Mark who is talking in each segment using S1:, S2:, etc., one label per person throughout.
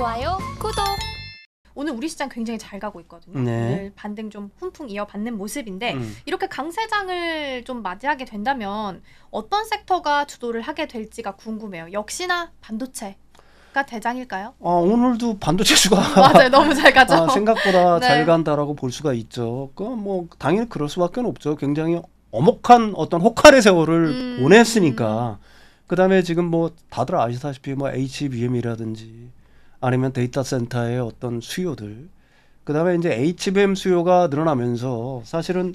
S1: 좋아요, 구독.
S2: 오늘 우리 시장 굉장히 잘 가고 있거든요.
S3: 네.
S2: 오늘 반등 좀 훈풍 이어받는 모습인데 이렇게 강세장을 좀 맞이하게 된다면 어떤 섹터가 주도를 하게 될지가 궁금해요. 역시나 반도체가 대장일까요?
S3: 오늘도 반도체 주가
S2: 맞아요. 너무 잘 가죠.
S3: 생각보다
S2: 네.
S3: 잘 간다라고 볼 수가 있죠. 뭐 당연히 그럴 수밖에 없죠. 굉장히 엄혹한 어떤 혹한의 세월을 보냈으니까. 그다음에 지금 뭐 다들 아시다시피 뭐 HBM이라든지 아니면 데이터 센터의 어떤 수요들, 그다음에 이제 HBM 수요가 늘어나면서 사실은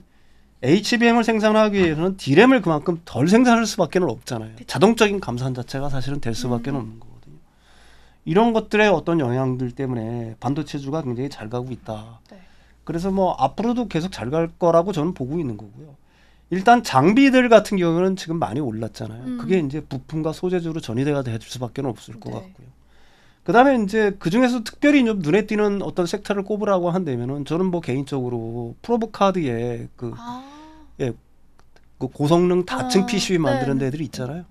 S3: HBM을 생산하기 위해서는 D램을 그만큼 덜 생산할 수밖에 없잖아요.
S2: 그쵸.
S3: 자동적인 감산 자체가 사실은 될 수밖에 없는 거거든요. 이런 것들의 어떤 영향들 때문에 반도체주가 굉장히 잘 가고 있다.
S2: 네.
S3: 그래서 뭐 앞으로도 계속 잘 갈 거라고 저는 보고 있는 거고요. 일단 장비들 같은 경우는 지금 많이 올랐잖아요. 그게 이제 부품과 소재주로 전이돼가 될 수밖에 없을 것
S2: 네.
S3: 같고요. 그다음에 이제 그 중에서 특별히 좀 눈에 띄는 어떤 섹터를 꼽으라고 한다면은 저는 뭐 개인적으로 프로브카드의 그 고성능 다층 PCB 만드는 데들이 있잖아요.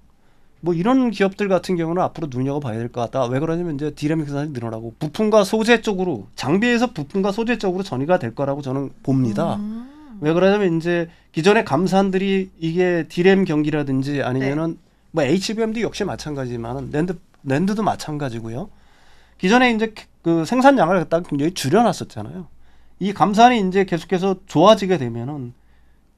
S3: 뭐 이런 기업들 같은 경우는 앞으로 눈여겨봐야 될 것 같다. 왜 그러냐면 이제 D램 생산이 늘어나고 부품과 소재 쪽으로, 장비에서 부품과 소재 쪽으로 전이가 될 거라고 저는 봅니다. 왜 그러냐면 이제 기존의 감산들이 이게 D램 경기라든지 아니면은 뭐 HBM도 역시 마찬가지지만 낸드도 마찬가지고요. 기존에 이제 그 생산량을 갖다가 굉장히 줄여놨었잖아요. 이 감산이 이제 계속해서 좋아지게 되면은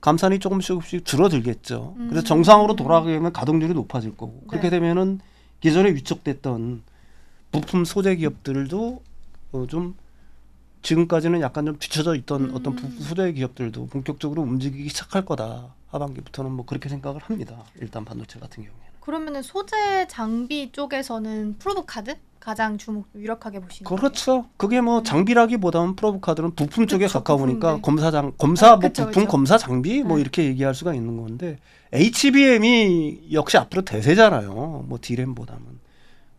S3: 감산이 조금씩 줄어들겠죠. 그래서 정상으로 돌아가게 되면 가동률이 높아질 거고. 그렇게 되면은 기존에 위축됐던 부품 소재 기업들도 좀 지금까지는 약간 좀 뒤쳐져 있던 어떤 부품 소재 기업들도 본격적으로 움직이기 시작할 거다. 하반기부터는 뭐 그렇게 생각을 합니다. 일단 반도체 같은 경우에는.
S2: 그러면은 소재 장비 쪽에서는 프로브카드 가장 주목 유력하게 보시는 거예요?
S3: 그렇죠. 그게 뭐 장비라기보다는 프로브카드는 부품 쪽에
S2: 그쵸,
S3: 가까우니까
S2: 부품들.
S3: 검사 뭐
S2: 그쵸,
S3: 부품
S2: 그쵸.
S3: 검사 장비 뭐 이렇게 얘기할 수가 있는 건데 HBM이 역시 앞으로 대세잖아요. 뭐 D램보다는.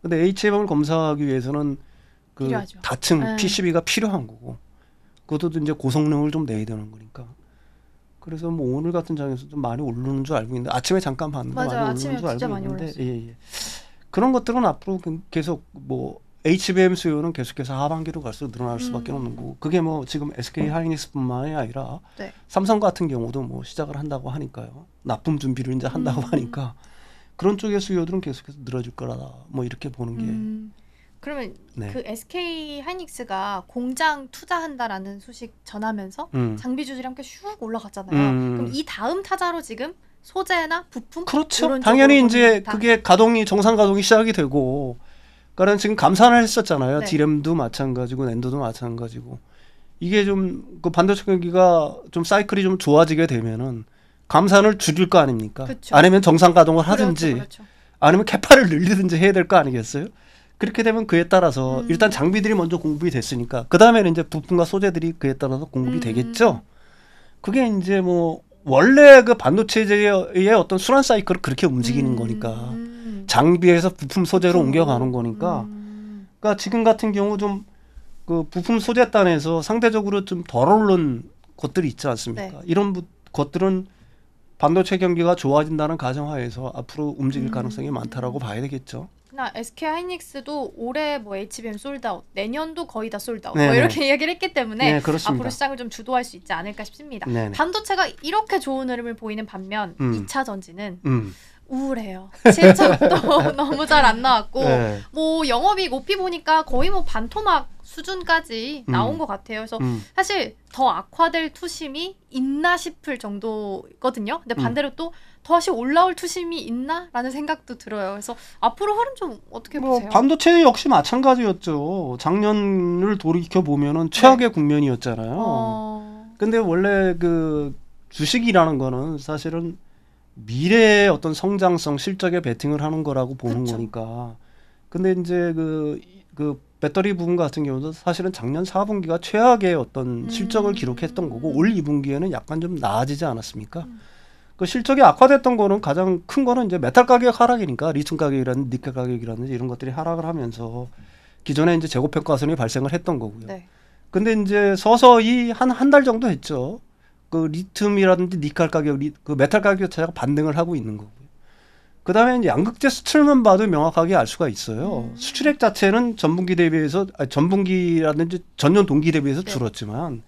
S3: 근데 HBM을 검사하기 위해서는 그
S2: 필요하죠.
S3: 다층 PCB가 필요한 거고 그것도 이제 고성능을 좀 내야 되는 거니까. 그래서 뭐 오늘 같은 장에서 좀 많이 오르는 줄 알고 있는데 아침에 잠깐 봤는데
S2: 맞아요.
S3: 많이
S2: 아침에
S3: 오르는 줄
S2: 진짜
S3: 알고
S2: 많이
S3: 있는데 예. 그런 것들은 앞으로 계속 뭐 HBM 수요는 계속해서 하반기로 갈수록 늘어날 수밖에 없는 거고 그게 뭐 지금 SK 하이닉스뿐만이 아니라 삼성 같은 경우도 뭐 시작을 한다고 하니까요. 납품 준비를 이제 한다고 하니까 그런 쪽의 수요들은 계속해서 늘어질 거라 뭐 이렇게 보는 게.
S2: 그러면 그 SK 하이닉스가 공장 투자한다라는 소식 전하면서 장비 주들이 함께 슉 올라갔잖아요. 그럼 이 다음 타자로 지금 소재나 부품?
S3: 그렇죠. 당연히 이제 그게 정상 가동이 시작이 되고 그러니까 지금 감산을 했었잖아요. D램도 마찬가지고 낸드도 마찬가지고 이게 좀 그 반도체 경기가 좀 사이클이 좀 좋아지게 되면은 감산을 줄일 거 아닙니까?
S2: 그쵸.
S3: 아니면 정상 가동을 하든지
S2: 그렇죠.
S3: 아니면 캐파를 늘리든지 해야 될 거 아니겠어요? 그렇게 되면 그에 따라서 일단 장비들이 먼저 공급이 됐으니까 그 다음에는 이제 부품과 소재들이 그에 따라서 공급이 되겠죠. 그게 이제 뭐 원래 그 반도체의 어떤 순환 사이클을 그렇게 움직이는 거니까 장비에서 부품 소재로 옮겨가는 거니까. 그러니까 지금 같은 경우 좀 그 부품 소재 단에서 상대적으로 좀 덜 오른 것들이 있지 않습니까? 이런 것들은 반도체 경기가 좋아진다는 가정하에서 앞으로 움직일 가능성이 많다라고 봐야 되겠죠.
S2: 나 SK 하이닉스도 올해 뭐 HBM 솔드아웃, 내년도 거의 다 솔드아웃 뭐 이렇게 이야기를 했기 때문에 앞으로 시장을 좀 주도할 수 있지 않을까 싶습니다. 반도체가 이렇게 좋은 흐름을 보이는 반면 2차 전지는 우울해요. 실적도 너무 잘 안 나왔고 뭐 영업이익 OP 보니까 거의 뭐 반토막 수준까지 나온 것 같아요. 그래서 사실 더 악화될 투심이 있나 싶을 정도거든요. 근데 반대로 또 다시 올라올 투심이 있나라는 생각도 들어요. 그래서 앞으로 흐름 좀 어떻게 보세요?
S3: 반도체 역시 마찬가지였죠. 작년을 돌이켜 보면은 최악의 국면이었잖아요. 근데 원래 그 주식이라는 거는 사실은 미래의 어떤 성장성, 실적에 베팅을 하는 거라고 보는 거니까. 근데 이제 그 배터리 부분 같은 경우도 사실은 작년 4분기가 최악의 어떤 실적을 기록했던 거고 올 2분기에는 약간 좀 나아지지 않았습니까? 그 실적이 악화됐던 거는 가장 큰 거는 이제 메탈 가격 하락이니까 리튬 가격이라든지 니켈 가격이라든지 이런 것들이 하락을 하면서 기존에 이제 재고 평가손이 발생을 했던 거고요. 근데 이제 서서히 한 달 정도 했죠. 그 리튬이라든지 니켈 가격, 그 메탈 가격 자체가 반등을 하고 있는 거고요. 그다음에 양극재 수출만 봐도 명확하게 알 수가 있어요. 수출액 자체는 전분기 대비해서 전분기라든지 전년 동기 대비해서 네. 줄었지만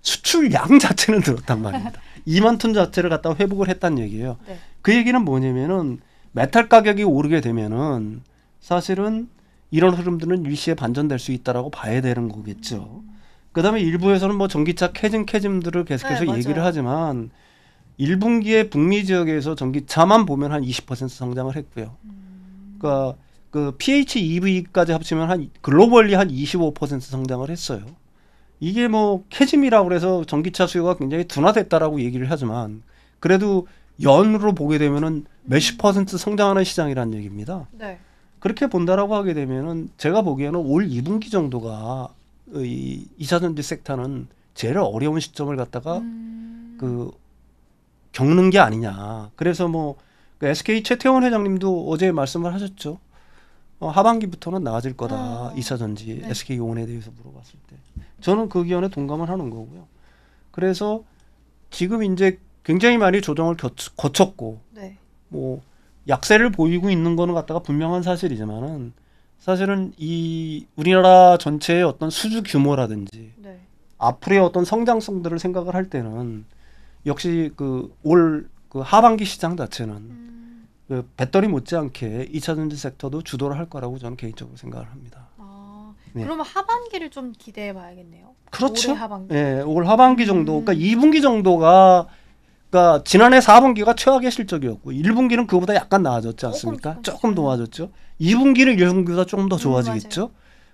S3: 수출량 자체는 늘었단 말입니다. 2만 톤 자체를 갖다가 회복을 했다는 얘기예요. 네. 그 얘기는 뭐냐면은 메탈 가격이 오르게 되면은 사실은 이런 흐름들은 일시에 반전될 수 있다라고 봐야 되는 거겠죠. 그다음에 일부에서는 뭐 전기차 캐즘들을 계속해서 네, 얘기를 하지만 1분기에 북미 지역에서 전기차만 보면 한 20% 성장을 했고요. 그러니까 그 PHEV까지 합치면 한 글로벌리 한 25% 성장을 했어요. 이게 뭐 캐즘이라고 해서 전기차 수요가 굉장히 둔화됐다라고 얘기를 하지만 그래도 연으로 보게 되면은 몇십 퍼센트 성장하는 시장이라는 얘기입니다. 네. 그렇게 본다라고 하게 되면은 제가 보기에는 올 2분기 정도가 이 2차전지 섹터는 제일 어려운 시점을 갖다가 그 겪는 게 아니냐. 그래서 뭐 그 SK 최태원 회장님도 어제 말씀을 하셨죠. 하반기부터는 나아질 거다. 2차전지 네. SK 용원에 대해서 물어봤을 때. 저는 그 의견에 동감을 하는 거고요. 그래서 지금 이제 굉장히 많이 조정을 거쳤고 네. 뭐 약세를 보이고 있는 거는 갖다가 분명한 사실이지만은 사실은 이 우리나라 전체의 어떤 수주 규모라든지 네. 앞으로의 어떤 성장성들을 생각을 할 때는 역시 그 올 그 하반기 시장 자체는 그 배터리 못지않게 2차전지 섹터도 주도를 할 거라고 저는 개인적으로 생각을 합니다.
S2: 아, 네. 그러면 하반기를 좀 기대해 봐야겠네요.
S3: 그렇죠.
S2: 올해 하반기.
S3: 네, 올 하반기 정도. 그러니까 2분기 정도가 그러니까 지난해 4분기가 최악의 실적이었고 1분기는 그거보다 약간 나아졌지 않습니까? 조금 도와줬죠. 2분기는 1분기보다 조금 더 좋아지겠죠.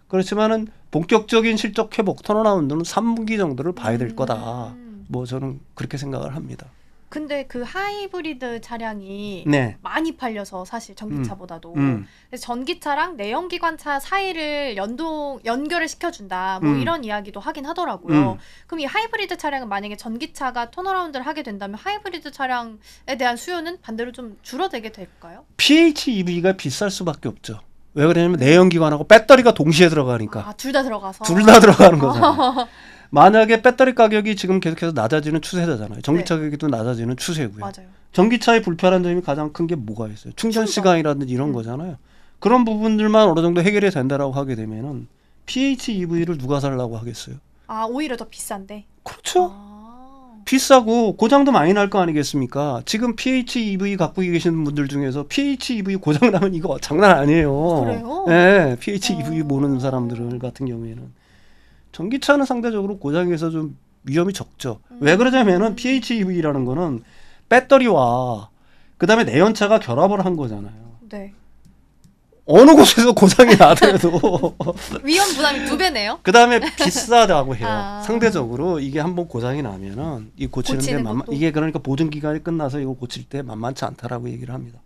S3: 그렇지만은 본격적인 실적 회복 턴어라운드는 3분기 정도를 봐야 될 거다. 뭐 저는 그렇게 생각을 합니다.
S2: 근데 그 하이브리드 차량이 네. 많이 팔려서 사실 전기차보다도 그래서 전기차랑 내연기관차 사이를 연결을 시켜준다 뭐 이런 이야기도 하긴 하더라고요. 그럼 이 하이브리드 차량은 만약에 전기차가 턴어라운드를 하게 된다면 하이브리드 차량에 대한 수요는 반대로 좀 줄어들게 될까요?
S3: PHEV가 비쌀 수밖에 없죠. 왜 그러냐면 내연기관하고 배터리가 동시에 들어가니까.
S2: 둘 다 들어가서.
S3: 둘 다 들어가는 거잖아요. 만약에 배터리 가격이 지금 계속해서 낮아지는 추세잖아요. 전기차 네. 가격도 낮아지는 추세고요.
S2: 맞아요.
S3: 전기차의 불편한 점이 가장 큰 게 뭐가 있어요? 충전 시간이라든지 이런 거잖아요. 그런 부분들만 어느 정도 해결이 된다라고 하게 되면은 PHEV를 누가 살라고 하겠어요?
S2: 아, 오히려 더 비싼데.
S3: 그렇죠. 비싸고 고장도 많이 날 거 아니겠습니까? 지금 PHEV 갖고 계시는 분들 중에서 PHEV 고장 나면 이거 장난 아니에요.
S2: 그래요?
S3: 네, PHEV 모르는 사람들 같은 경우에는. 전기차는 상대적으로 고장에서 좀 위험이 적죠. 왜 그러냐면은 PHEV라는 거는 배터리와 그다음에 내연차가 결합을 한 거잖아요.
S2: 네.
S3: 어느 곳에서 고장이 나더라도
S2: 위험 부담이 2배네요.
S3: 그다음에 비싸다고 해요. 상대적으로 이게 한번 고장이 나면은 이 고치는데 이게 그러니까 보증 기간이 끝나서 이거 고칠 때 만만치 않다라고 얘기를 합니다.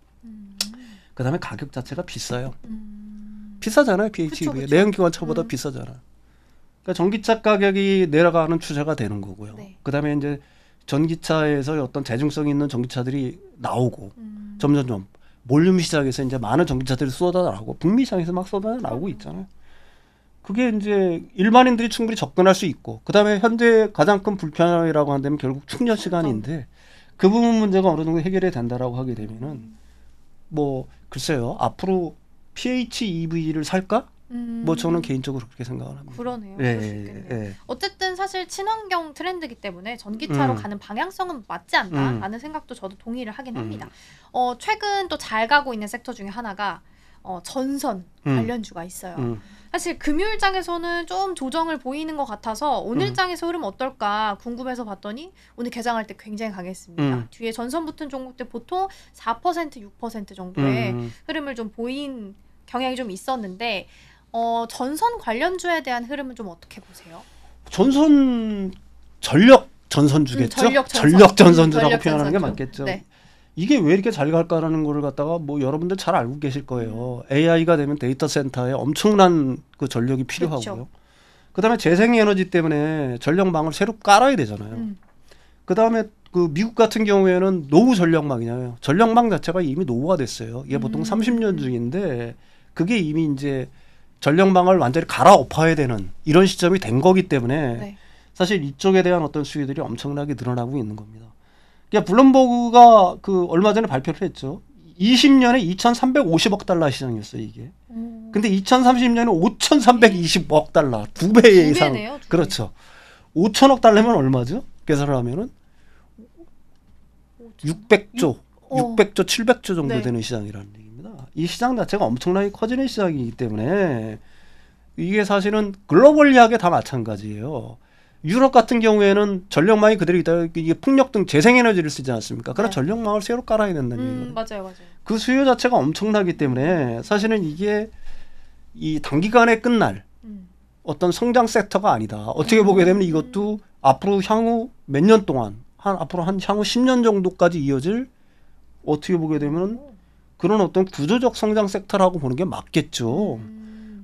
S3: 그다음에 가격 자체가 비싸요. 비싸잖아요, PHEV. 내연기관차보다 비싸잖아요. 그러니까 전기차 가격이 내려가는 추세가 되는 거고요. 네. 그다음에 이제 전기차에서 어떤 대중성 있는 전기차들이 나오고 점점점 몰륨 시장에서 이제 많은 전기차들이 쏟아나오고 북미 시장에서 막 쏟아나오고 있잖아요. 그게 이제 일반인들이 충분히 접근할 수 있고 그다음에 현재 가장 큰 불편이라고 한다면 결국 충전 시간인데 그 부분 문제가 어느 정도 해결이 된다라고 하게 되면은 뭐 글쎄요. 앞으로 PHEV를 살까? 뭐 저는 개인적으로 그렇게 생각을 합니다.
S2: 그러네요. 예. 어쨌든 사실 친환경 트렌드이기 때문에 전기차로 가는 방향성은 맞지 않나라는 생각도 저도 동의를 하긴 합니다. 최근 또 잘 가고 있는 섹터 중에 하나가 전선 관련주가 있어요. 사실 금요일장에서는 좀 조정을 보이는 것 같아서 오늘장에서 흐름 어떨까 궁금해서 봤더니 오늘 개장할 때 굉장히 강했습니다. 뒤에 전선 붙은 종목들 보통 4% 6% 정도의 흐름을 좀 보인 경향이 좀 있었는데 전선 관련주에 대한 흐름은 좀 어떻게 보세요?
S3: 전력 전선주겠죠? 전력 전선주라고 표현하는 게 맞겠죠. 네. 이게 왜 이렇게 잘 갈까라는 거를 갖다가 뭐 여러분들 잘 알고 계실 거예요. AI가 되면 데이터 센터에 엄청난 그 전력이 필요하고요. 그렇죠. 그다음에 재생에너지 때문에 전력망을 새로 깔아야 되잖아요. 그다음에 그 미국 같은 경우에는 노후 전력망이잖아요. 전력망 자체가 이미 노후가 됐어요. 이게 보통 30년 중인데 그게 이미 이제 전력망을 완전히 갈아엎어야 되는 이런 시점이 된 거기 때문에 네. 사실 이쪽에 대한 어떤 수요들이 엄청나게 늘어나고 있는 겁니다. 그러니까 블룸버그가 그 얼마 전에 발표를 했죠. 20년에 2,350억 달러 시장이었어요, 이게. 근데 2030년에 5,320억 달러, 2배 이상.
S2: 배네요, 2배.
S3: 그렇죠. 5천억 달러면 얼마죠? 계산을 하면은 600조, 700조 정도
S2: 네.
S3: 되는 시장이라는 얘기입니다. 이 시장 자체가 엄청나게 커지는 시장이기 때문에 이게 사실은 글로벌리하게 다 마찬가지예요. 유럽 같은 경우에는 전력망이 그대로 있다. 이게 풍력 등 재생에너지를 쓰지 않습니까? 그럼
S2: 네.
S3: 전력망을 새로 깔아야 된다는 얘기예요.
S2: 맞아요.
S3: 그 수요 자체가 엄청나기 때문에 사실은 이게 이 단기간에 끝날 어떤 성장 섹터가 아니다. 어떻게 보게 되면 이것도 앞으로 향후 몇 년 동안 앞으로 향후 10년 정도까지 이어질 어떻게 보게 되면 그런 어떤 구조적 성장 섹터라고 보는 게 맞겠죠.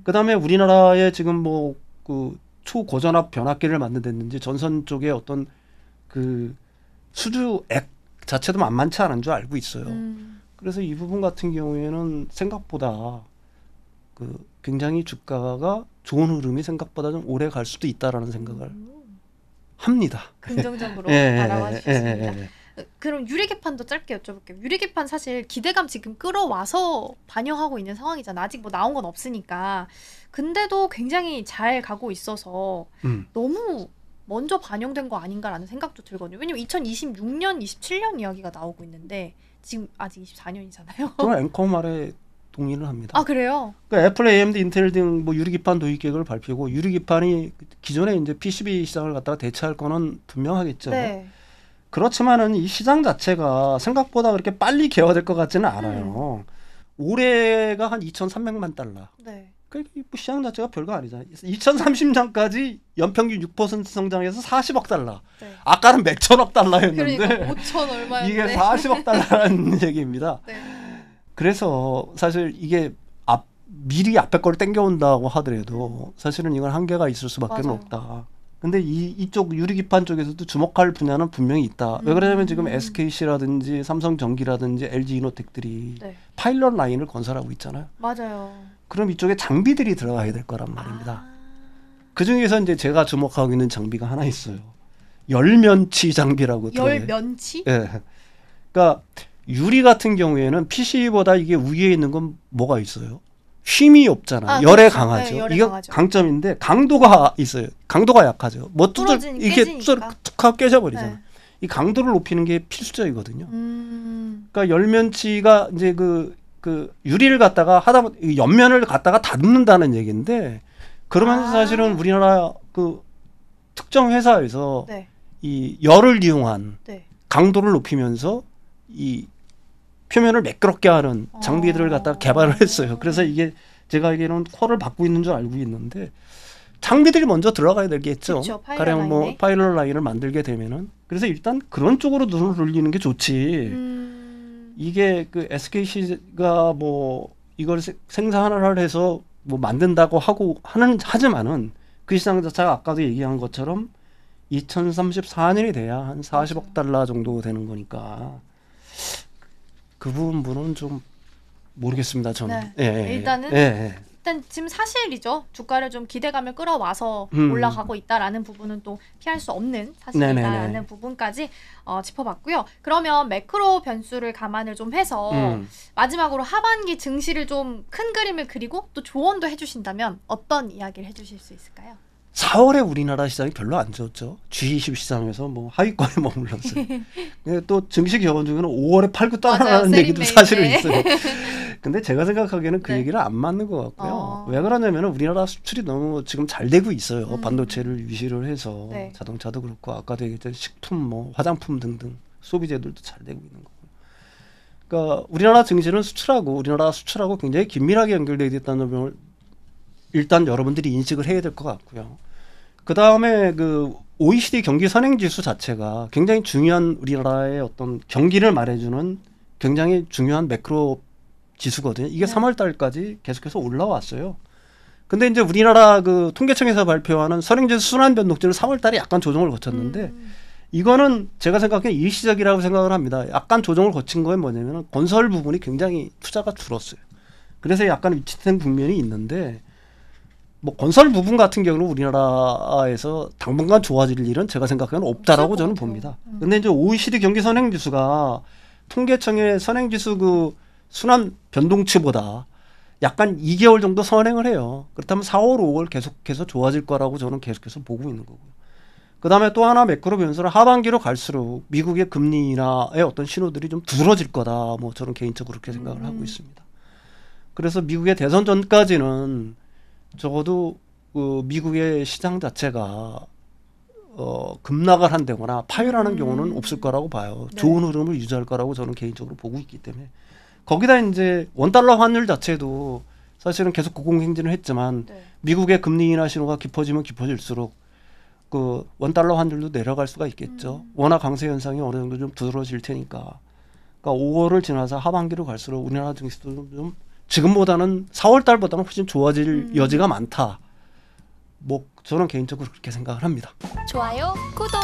S3: 그다음에 우리나라에 지금 뭐 그 초고전압 변압기를 만든다든지 전선 쪽에 어떤 그 수주액 자체도 만만치 않은 줄 알고 있어요. 그래서 이 부분 같은 경우에는 생각보다 그 굉장히 주가가 좋은 흐름이 생각보다 좀 오래 갈 수도 있다라는 생각을 합니다.
S2: 긍정적으로 바라봐 주셨습니다. 그럼 유리개판도 짧게 여쭤볼게요. 유리개판 사실 기대감 지금 끌어와서 반영하고 있는 상황이잖아. 아직 뭐 나온 건 없으니까. 근데도 굉장히 잘 가고 있어서 너무 먼저 반영된 거 아닌가라는 생각도 들거든요. 왜냐면 2026년, 27년 이야기가 나오고 있는데 지금 아직 24년이잖아요.
S3: 저는 앵커 말에 동의를 합니다.
S2: 아, 그래요?
S3: 그러니까 애플, AMD, 인텔 등 뭐 유리기판 도입 계획을 발표하고 유리기판이 기존에 이제 PCB 시장을 갖다가 대체할 거는 분명하겠죠.
S2: 네.
S3: 그렇지만은 이 시장 자체가 생각보다 그렇게 빨리 개화될 것 같지는 않아요. 올해가 한 2,300만 달러.
S2: 네.
S3: 그 시장 자체가 별거 아니잖아요. 2030년까지 연평균 6% 성장해서 40억 달러.
S2: 네.
S3: 아까는 몇 천억 달러였는데
S2: 그러니까 5천 얼마였는데
S3: 이게 40억 달러라는 얘기입니다.
S2: 네.
S3: 그래서 사실 이게 미리 앞에 걸 땡겨온다고 하더라도 사실은 이건 한계가 있을 수밖에 없다. 근데 이쪽 유리기판 쪽에서도 주목할 분야는 분명히 있다. 왜 그러냐면 지금 SKC라든지 삼성전기라든지 LG이노텍들이 파일럿 라인을 건설하고 있잖아요.
S2: 맞아요.
S3: 그럼 이쪽에 장비들이 들어가야 될 거란 말입니다. 그중에서 이제 제가 주목하고 있는 장비가 하나 있어요. 열면치 장비라고 들어요.
S2: 열면치?
S3: 예. 그러니까 유리 같은 경우에는 PC보다 이게 위에 있는 건 뭐가 있어요? 힘이 없잖아요. 열에
S2: 그렇죠.
S3: 강하죠.
S2: 네, 열에
S3: 이게
S2: 강하죠.
S3: 강점인데 강도가 있어요. 강도가 약하죠. 뭐 이게 툭 깨져버리잖아요. 네. 이 강도를 높이는 게 필수적이거든요. 그러니까 열면치가 이제 그 유리를 갖다가 하다 보면 옆면을 갖다가 다듬는다는 얘기인데 그러면서 사실은 우리나라 그 특정 회사에서 이 열을 이용한 강도를 높이면서 이 표면을 매끄럽게 하는 장비들을 갖다가 개발을 했어요. 그래서 이게 제가 알기로는 퀄을 받고 있는 줄 알고 있는데 장비들이 먼저 들어가야 되겠죠. 가령 뭐 파일럿 라인을 만들게 되면은 그래서 일단 그런 쪽으로 눈을 돌리는 게 좋지. 이게 그 SKC가 뭐 이걸 생산을 해서 뭐 만든다고 하지만은 그 시장 자체가 아까도 얘기한 것처럼 2034년이 돼야 한 40억 달러 정도 되는 거니까. 그 부분은 좀 모르겠습니다. 저는.
S2: 일단은 일단 지금 사실이죠. 주가를 좀 기대감을 끌어와서 올라가고 있다라는 부분은 또 피할 수 없는 사실이다라는 부분까지 짚어봤고요. 그러면 매크로 변수를 감안을 좀 해서 마지막으로 하반기 증시를 좀 큰 그림을 그리고 또 조언도 해주신다면 어떤 이야기를 해주실 수 있을까요?
S3: 4월에 우리나라 시장이 별로 안 좋았죠. G20 시장에서 뭐 하위권에 머물렀어요. 또 증시 기관 중에는 5월에 팔고 따라가는 얘기도 사실은 있어요. 근데 제가 생각하기에는 그 얘기는 안 맞는 것 같고요. 왜 그러냐면 우리나라 수출이 너무 지금 잘 되고 있어요. 반도체를 위시를 해서 자동차도 그렇고 아까도 얘기했던 식품, 뭐 화장품 등등 소비재들도 잘 되고 있는 거고. 그러니까 우리나라 증시는 우리나라 수출하고 굉장히 긴밀하게 연결되어 있다는 점을 일단 여러분들이 인식을 해야 될 것 같고요. 그 다음에 그 OECD 경기 선행지수 자체가 굉장히 중요한 우리나라의 어떤 경기를 말해주는 굉장히 중요한 매크로 지수거든요. 이게 3월 달까지 계속해서 올라왔어요. 근데 이제 우리나라 그 통계청에서 발표하는 선행지수 순환 변동치를 3월 달에 약간 조정을 거쳤는데 이거는 제가 생각해 일시적이라고 생각을 합니다. 약간 조정을 거친 거에 뭐냐면 건설 부분이 굉장히 투자가 줄었어요. 그래서 약간 위치된 국면이 있는데 뭐 건설 부분 같은 경우는 우리나라에서 당분간 좋아질 일은 제가 생각하기에는 없다라고 저는 봅니다. 근데 이제 OECD 경기 선행지수가 통계청의 선행지수 그 순환 변동치보다 약간 2개월 정도 선행을 해요. 그렇다면 4월, 5월 계속해서 좋아질 거라고 저는 계속해서 보고 있는 거고요. 그다음에 또 하나 매크로 변수는 하반기로 갈수록 미국의 금리 인하의 어떤 신호들이 좀 두드러질 거다. 뭐 저는 개인적으로 그렇게 생각을 하고 있습니다. 그래서 미국의 대선 전까지는 적어도 미국의 시장 자체가 급락을 한다거나 파열하는 경우는 없을 거라고 봐요. 네. 좋은 흐름을 유지할 거라고 저는 개인적으로 보고 있기 때문에. 거기다 이제 원달러 환율 자체도 사실은 계속 고공행진을 했지만 네. 미국의 금리 인하 신호가 깊어지면 깊어질수록 그 원달러 환율도 내려갈 수가 있겠죠. 워낙 강세 현상이 어느 정도 좀 두드러질 테니까. 그러니까 5월을 지나서 하반기로 갈수록 우리나라 증시도 좀 지금보다는 4월 달보다는 훨씬 좋아질 여지가 많다. 뭐 저는 개인적으로 그렇게 생각을 합니다.
S1: 좋아요, 구독.